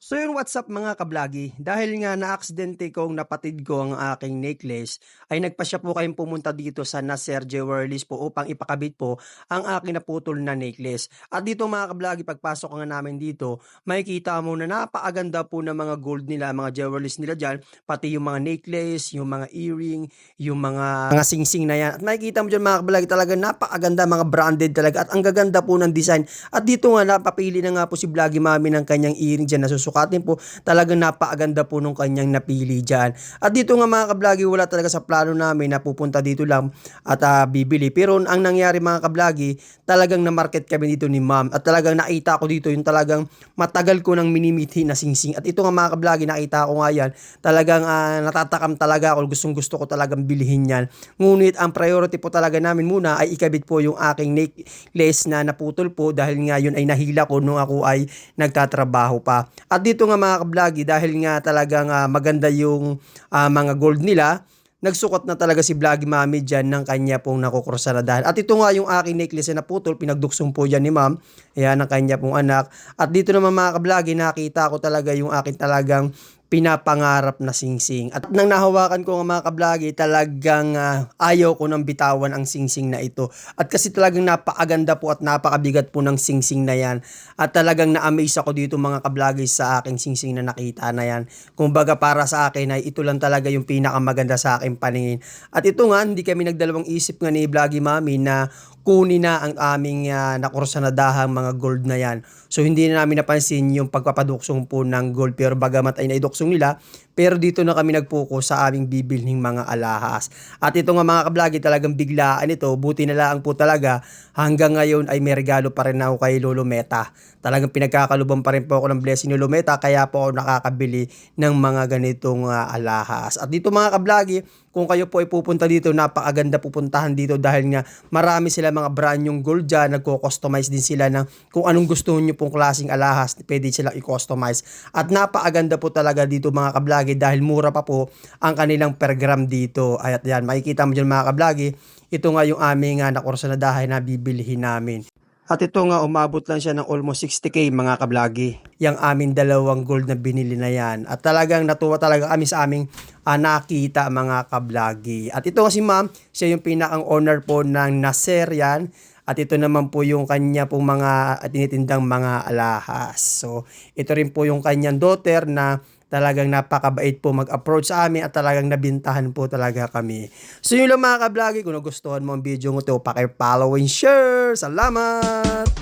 So yun, what's up mga kablagi? Dahil nga na-aksidente kong napatid ko ang aking necklace, ay nagpasya po kayong pumunta dito sa Nasser Jewelries po upang ipakabit po ang aking naputol na necklace. At dito mga kablagi, pagpasok nga namin dito, makikita mo na napakaganda po ng mga gold nila, mga jewelries nila dyan, pati yung mga necklace, yung mga earring, yung mga singsing na yan. At makikita mo dyan mga kablagi, talaga napakaganda, mga branded talaga, at ang gaganda po ng design. At dito nga napapili na nga po si Vloggy Mami ng kanyang earring dyan na susukatin po. Talagang napakaganda po nung kanyang napili dyan. At dito nga mga kablagi, wala talaga sa plano namin na pupunta dito lang at bibili. Pero ang nangyari mga kablagi, talagang na-market kami dito ni ma'am. At talagang nakita ko dito yung talagang matagal ko nang minimiti na singsing. At ito nga mga kablagi, nakita ko nga yan. Talagang natatakam talaga ako. Gustong gusto ko talagang bilhin yan. Ngunit ang priority po talaga namin muna ay ikabit po yung aking necklace na naputol po dahil nga yun ay nahila ko nung ako ay nagtatrabaho pa. At dito nga mga kablagi, dahil nga talagang maganda yung mga gold nila, nagsukot na talaga si Vloggy Mami dyan ng kanya pong nakukursaradahan. At ito nga yung aking necklace na naputol, pinagduksong po dyan ni ma'am, ayan ang kanya pong anak. At dito naman mga kablagi, nakita ko talaga yung aking talagang pinapangarap na singsing. At nang nahawakan ko nga mga kablagi, talagang ayaw ko nang bitawan ang singsing na ito. At kasi talagang napakaganda po at napakabigat po ng singsing na yan. At talagang na-amaze ako dito mga kablagi sa aking singsing na nakita na yan. Kumbaga para sa akin ay ito lang talaga yung pinakamaganda sa aking paningin. At ito nga, hindi kami nagdalawang isip nga ni Vloggy Mami na kunin na ang aming nakursanadahang mga gold na yan. So hindi na namin napansin yung pagpapaduksong po ng gold, pero bagamat ay naiduksong nila, pero dito na kami nagpokus sa aming bibilhing mga alahas. At ito nga mga kablagi, talagang biglaan ito, buti na lang po talaga hanggang ngayon ay may regalo pa rin ako kay Lolo Meta. Talagang pinagkakaluban pa rin po ako ng blessing ni Lolo Meta, kaya po ako nakakabili ng mga ganitong alahas. At dito mga kablagi, kung kayo po ay pupunta dito, napakaganda pupuntahan dito dahil nga marami sila mga brand yung gold dyan, nagko-customize din sila ng kung anong gusto nyo pong klaseng alahas, pwede silang i-customize. At napakaganda po talaga dito mga kablagi dahil mura pa po ang kanilang per gram dito. At yan, makikita mo dyan mga kablagi, ito nga yung aming nakursanadahan na bibilihin namin. At ito nga, umabot lang siya ng almost 60k mga kablagi. Yang aming dalawang gold na binili na yan. At talagang natuwa talaga kami sa aming nakita mga kablagi. At ito kasi ma'am, siya yung pinakang owner po ng Nasser yan. At ito naman po yung kanya pong mga tinitindang mga alahas. So ito rin po yung kanyang daughter na talagang napakabait po mag-approach sa amin at talagang nabintahan po talaga kami. So yun lang mga kablagi, kung nagustuhan mo ang video ko ito, paki-follow and share. Salamat!